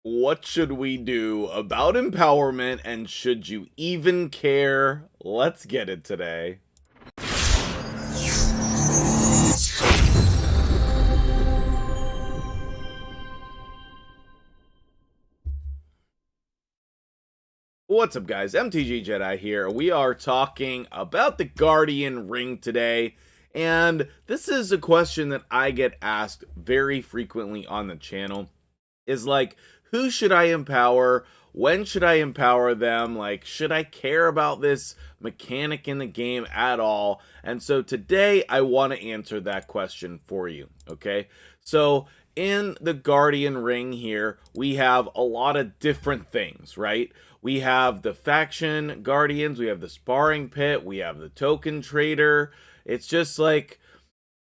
What should we do about empowerment, and should you even care? Let's get it today. What's up, guys? MtgJedi here. We are talking about the Guardian Ring today, and this is a question that I get asked very frequently on the channel. Is like, who should I empower? When should I empower them? Like, should I care about this mechanic in the game at all? And so today I want to answer that question for you, okay? So in the Guardian Ring here, we have a lot of different things, right? We have the faction Guardians, we have the sparring pit, we have the token trader. It's just like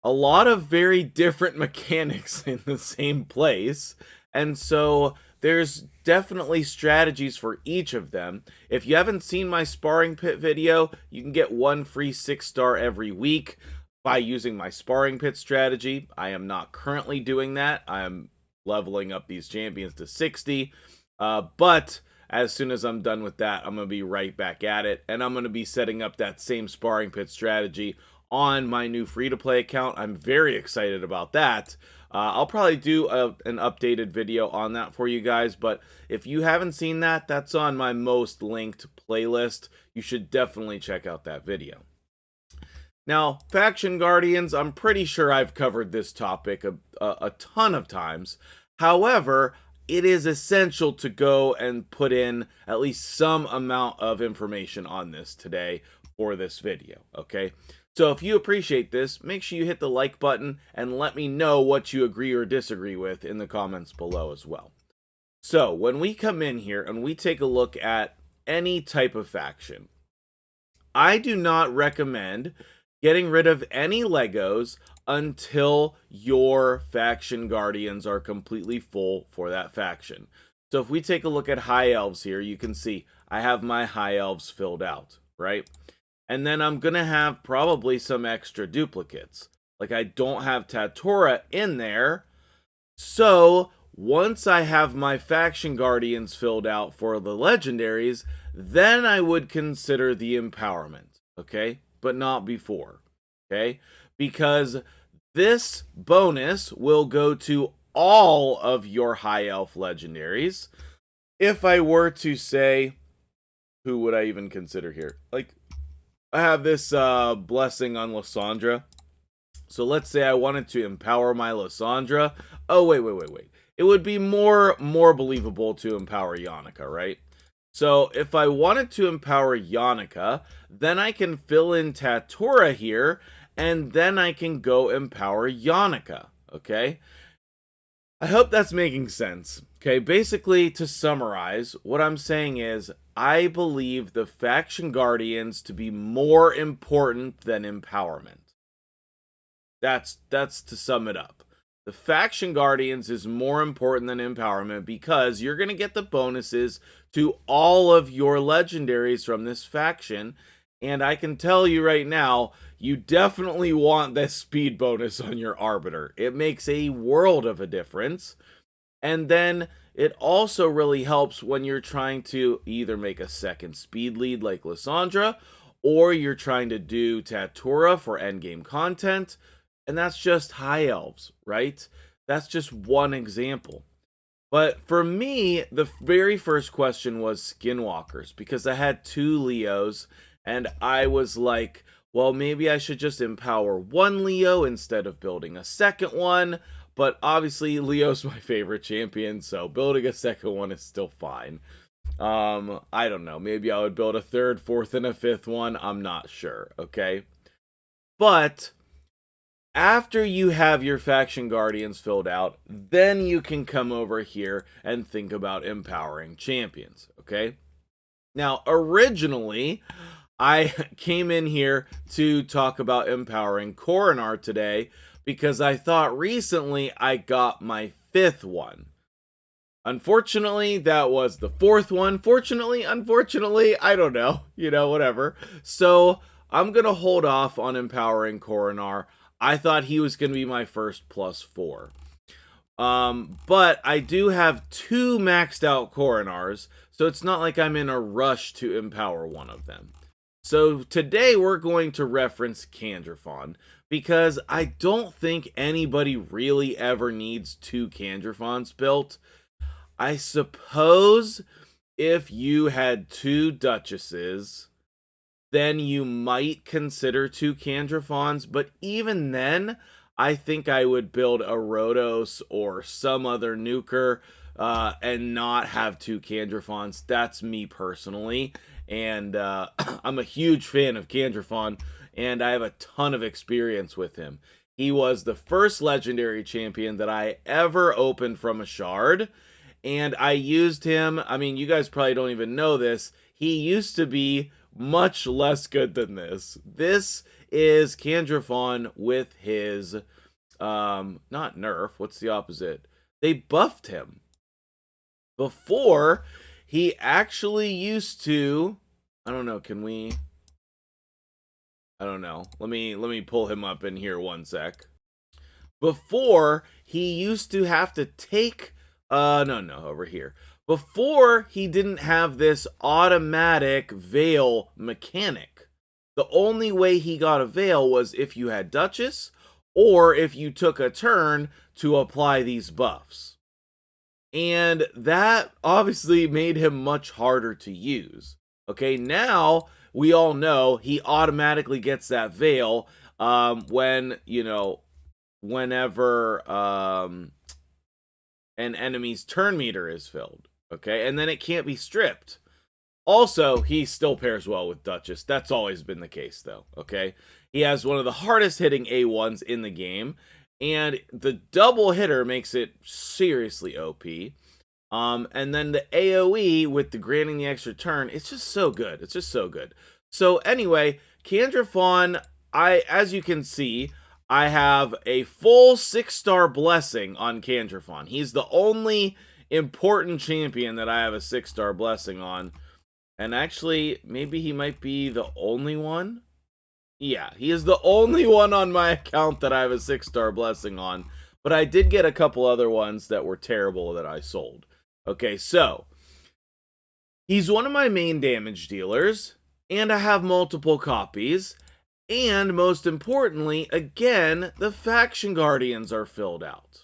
a lot of very different mechanics in the same place. And so there's definitely strategies for each of them. If you haven't seen my sparring pit video, you can get one free 6-star every week by using my sparring pit strategy. I am not currently doing that. I am leveling up these champions to 60. But as soon as I'm done with that, I'm going to be right back at it. And I'm going to be setting up that same sparring pit strategy on my new free-to-play account. I'm very excited about that. I'll probably do an updated video on that for you guys, but if you haven't seen that, that's on my most linked playlist. You should definitely check out that video. Now, Faction Guardians, I'm pretty sure I've covered this topic a ton of times. However, it is essential to go and put in at least some amount of information on this today for this video, okay? So if you appreciate this, make sure you hit the like button and let me know what you agree or disagree with in the comments below as well. So when we come in here and we take a look at any type of faction, I do not recommend getting rid of any Legos until your faction Guardians are completely full for that faction. So if we take a look at High Elves here, you can see I have my High Elves filled out, right? And then I'm going to have probably some extra duplicates. Like, I don't have Tatora in there. So once I have my faction Guardians filled out for the legendaries, then I would consider the empowerment, okay? But not before, okay? Because this bonus will go to all of your High Elf legendaries. If I were to say, who would I even consider here? Like, I have this blessing on Lysandra. So let's say I wanted to empower my Lysandra. Oh, wait. It would be more believable to empower Yannica, right? So if I wanted to empower Yannica, then I can fill in Tatora here, and then I can go empower Yannica, okay? I hope that's making sense. Okay, basically, to summarize, what I'm saying is, I believe the Faction Guardians to be more important than empowerment. That's to sum it up. The Faction Guardians is more important than empowerment because you're going to get the bonuses to all of your legendaries from this faction. And I can tell you right now, you definitely want this speed bonus on your Arbiter. It makes a world of a difference. And then it also really helps when you're trying to either make a second speed lead like Lysandra, or you're trying to do Tatora for endgame content. And that's just High Elves, right? That's just one example. But for me, the very first question was Skinwalkers, because I had 2 Leos, and I was like, well, maybe I should just empower one Leo instead of building a second one. But obviously, Leo's my favorite champion, so building a second one is still fine. I don't know. Maybe I would build a 3rd, 4th, and a 5th one. I'm not sure, okay? But after you have your Faction Guardians filled out, then you can come over here and think about empowering champions, okay? Now, originally, I came in here to talk about empowering Coronar today because I thought recently I got my 5th one. Unfortunately, that was the 4th one. Fortunately, unfortunately, I don't know. You know, whatever. So, I'm going to hold off on empowering Coronar. I thought he was going to be my first +4. But I do have 2 maxed out Coronars, so it's not like I'm in a rush to empower one of them. So today we're going to reference Candrafon, because I don't think anybody really ever needs 2 Candrafons built. I suppose if you had 2 Duchesses, then you might consider 2 Candrafons, but even then, I think I would build a Rhodos or some other nuker and not have 2 Candrafons. That's me personally, and I'm a huge fan of Candrafon, and I have a ton of experience with him. He was the first legendary champion that I ever opened from a shard, and I used him. I mean, you guys probably don't even know this. He used to be much less good than this. This is Candrafon with his, not nerf, what's the opposite? They buffed him. Before, he actually used to, I don't know, can we, I don't know. Let me pull him up in here one sec. Before, he used to have to take, no, over here. Before, he didn't have this automatic veil mechanic. The only way he got a veil was if you had Duchess, or if you took a turn to apply these buffs. And that obviously made him much harder to use. Okay, now we all know he automatically gets that veil when, you know, whenever an enemy's turn meter is filled. Okay, and then it can't be stripped. Also, he still pairs well with Duchess. That's always been the case, though. Okay, he has one of the hardest hitting A1s in the game, and the double hitter makes it seriously OP. And then the AoE with the granting the extra turn, it's just so good. It's just so good. So anyway, Candrafon, as you can see, I have a full 6-star blessing on Candrafon. He's the only important champion that I have a 6-star blessing on. And actually, maybe he might be the only one. Yeah, he is the only one on my account that I have a 6-star blessing on. But I did get a couple other ones that were terrible that I sold. Okay, so he's one of my main damage dealers, and I have multiple copies. And most importantly, again, the faction guardians are filled out.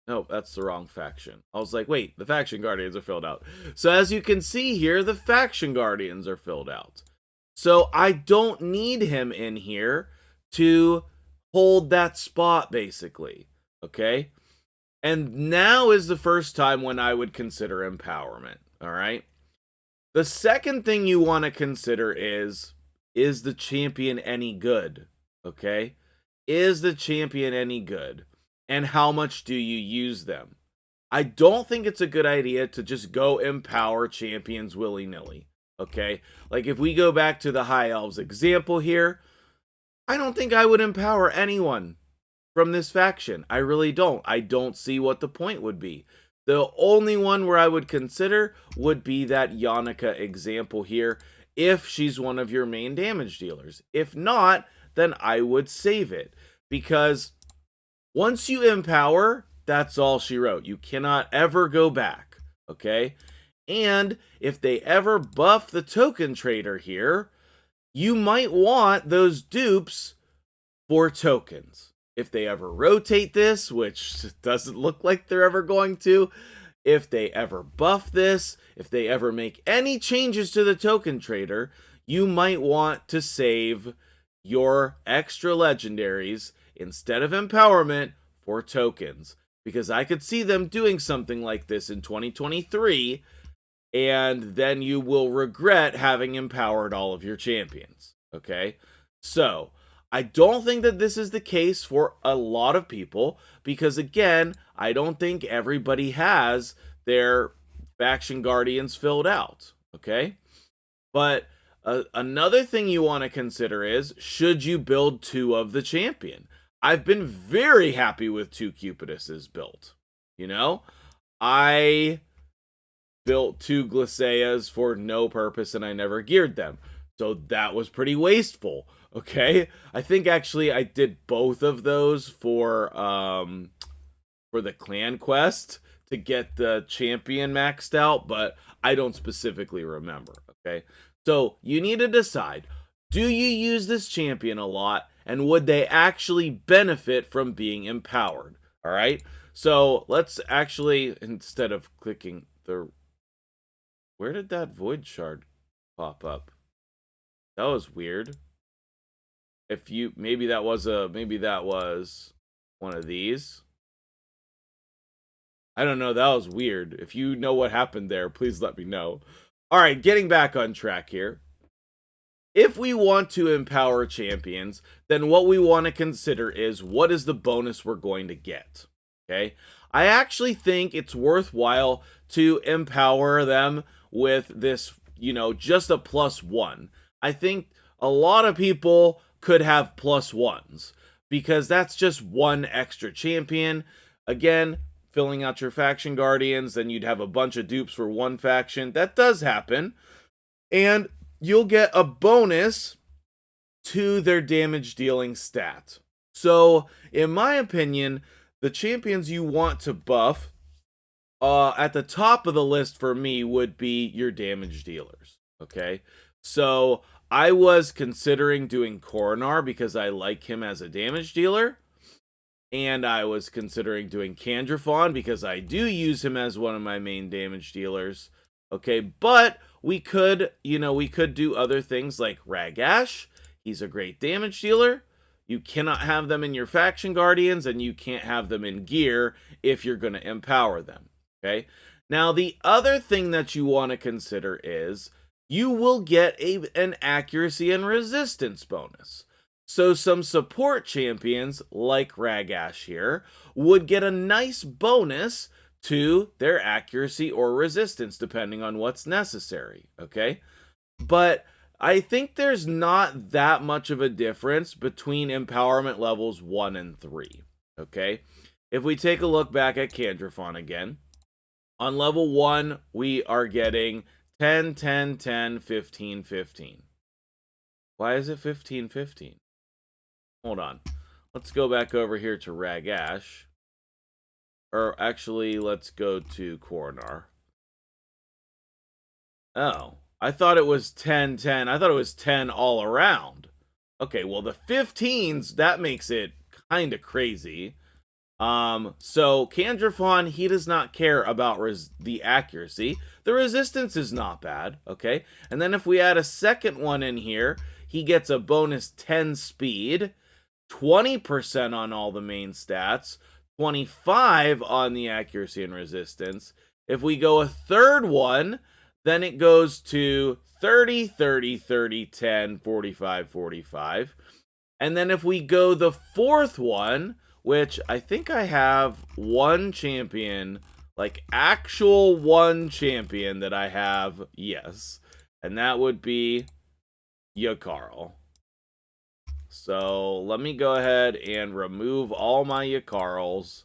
No, that's the wrong faction. I was like, wait, the faction guardians are filled out. So as you can see here, the faction guardians are filled out. So I don't need him in here to hold that spot, basically. Okay? And now is the first time when I would consider empowerment. All right? The second thing you want to consider is the champion any good? Okay? Is the champion any good? And how much do you use them? I don't think it's a good idea to just go empower champions willy-nilly. Okay? Like if we go back to the High Elves example here, I don't think I would empower anyone from this faction. I really don't. I don't see what the point would be. The only one where I would consider would be that Yannicka example here, if she's one of your main damage dealers. If not, then I would save it. Because once you empower, that's all she wrote. You cannot ever go back. Okay? And if they ever buff the token trader here, you might want those dupes for tokens. If they ever rotate this, which doesn't look like they're ever going to, if they ever buff this, if they ever make any changes to the token trader, you might want to save your extra legendaries instead of empowerment for tokens. Because I could see them doing something like this in 2023, and then you will regret having empowered all of your champions. Okay? So I don't think that this is the case for a lot of people, because again, I don't think everybody has their faction guardians filled out, okay? But another thing you want to consider is, should you build 2 of the champion? I've been very happy with 2 Cupiduses built, you know? I built 2 Glyceas for no purpose and I never geared them, so that was pretty wasteful. Okay, I think actually I did both of those for for the clan quest to get the champion maxed out, but I don't specifically remember, okay? So you need to decide, do you use this champion a lot, and would they actually benefit from being empowered, all right? So let's actually, instead of clicking the... Where did that void shard pop up? That was weird. If you, maybe that was one of these. I don't know, that was weird. If you know what happened there, please let me know. All right, getting back on track here. If we want to empower champions, then what we want to consider is, what is the bonus we're going to get? Okay? I actually think it's worthwhile to empower them with this, you know, just a +1. I think a lot of people could have +1s because that's just one extra champion. Again, filling out your faction guardians, then you'd have a bunch of dupes for one faction. That does happen. And you'll get a bonus to their damage dealing stat. So, in my opinion, the champions you want to buff at the top of the list for me would be your damage dealers. Okay, so I was considering doing Coronar because I like him as a damage dealer. And I was considering doing Candrafon because I do use him as one of my main damage dealers. Okay, but we could, you know, we could do other things like Ragash. He's a great damage dealer. You cannot have them in your faction guardians, and you can't have them in gear if you're going to empower them. Okay, now the other thing that you want to consider is you will get an accuracy and resistance bonus. So some support champions, like Ragash here, would get a nice bonus to their accuracy or resistance, depending on what's necessary, okay? But I think there's not that much of a difference between empowerment levels 1 and 3, okay? If we take a look back at Candrafon again, on level 1, we are getting 10, 10, 10, 15, 15. Why is it 15, 15? Hold on. Let's go back over here to Ragash. Or actually, let's go to Coronar. Oh, I thought it was 10, 10. I thought it was 10 all around. Okay, well, the 15s, that makes it kind of crazy. So Candrafon, he does not care about the accuracy. The resistance is not bad, okay? And then if we add a second one in here, he gets a bonus 10 speed, 20% on all the main stats, 25 on the accuracy and resistance. If we go a third one, then it goes to 30, 30, 30, 10, 45, 45. And then if we go the fourth one, which I think I have one champion, like actual one champion that I have, yes. And that would be Yakarl. So let me go ahead and remove all my Yakarls,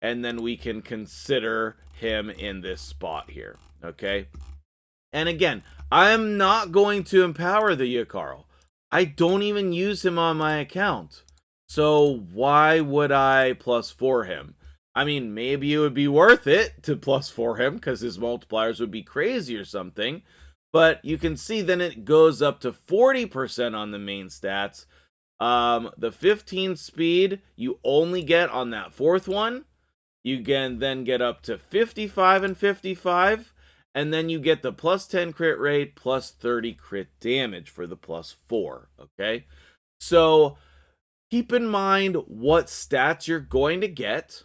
and then we can consider him in this spot here, okay? And again, I'm not going to empower the Yakarl. I don't even use him on my account. So why would I +4 him? I mean, maybe it would be worth it to +4 him because his multipliers would be crazy or something. But you can see then it goes up to 40% on the main stats. The 15 speed you only get on that fourth one. You can then get up to 55 and 55. And then you get the +10 crit rate, +30 crit damage for the +4. Okay? So keep in mind what stats you're going to get.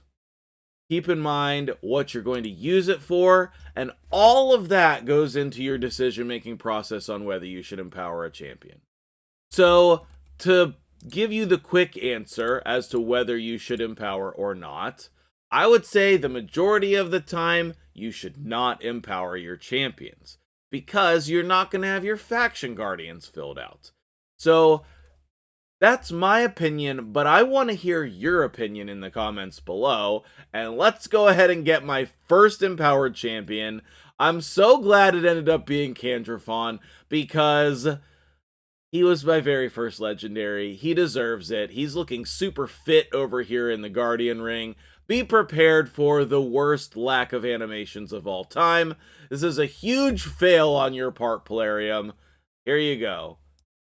Keep in mind what you're going to use it for, and all of that goes into your decision-making process on whether you should empower a champion. So, to give you the quick answer as to whether you should empower or not, I would say the majority of the time, you should not empower your champions, because you're not going to have your faction guardians filled out. So, that's my opinion, but I want to hear your opinion in the comments below, and let's go ahead and get my first empowered champion. I'm so glad it ended up being Candrafon, because he was my very first legendary. He deserves it. He's looking super fit over here in the Guardian Ring. be prepared for the worst lack of animations of all time. This is a huge fail on your part, Polarium. Here you go.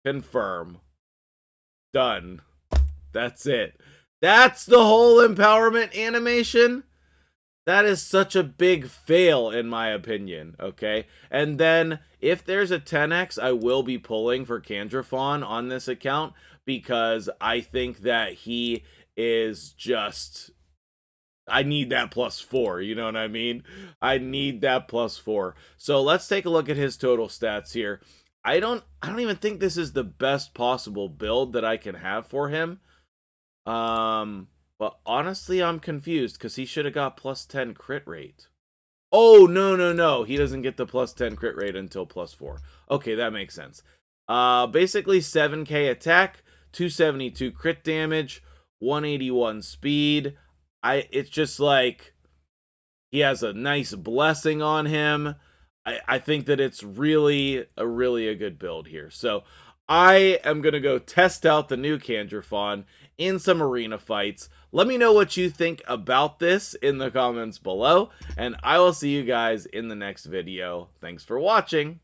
Confirm. Done. That's it. That's the whole empowerment animation? That is such a big fail, in my opinion, okay? And then, if there's a 10x, I will be pulling for Candrafon on this account, because I think that he is just... I need that +4, you know what I mean? I need that +4. So let's take a look at his total stats here. I don't even think this is the best possible build that I can have for him. But honestly, I'm confused because he should have got +10 crit rate. Oh, no. He doesn't get the +10 crit rate until +4. Okay, that makes sense. Basically 7k attack, 272 crit damage, 181 speed. It's just like he has a nice blessing on him. I think that it's really a good build here. So I am going to go test out the new Candrafon in some arena fights. Let me know what you think about this in the comments below, and I will see you guys in the next video. Thanks for watching.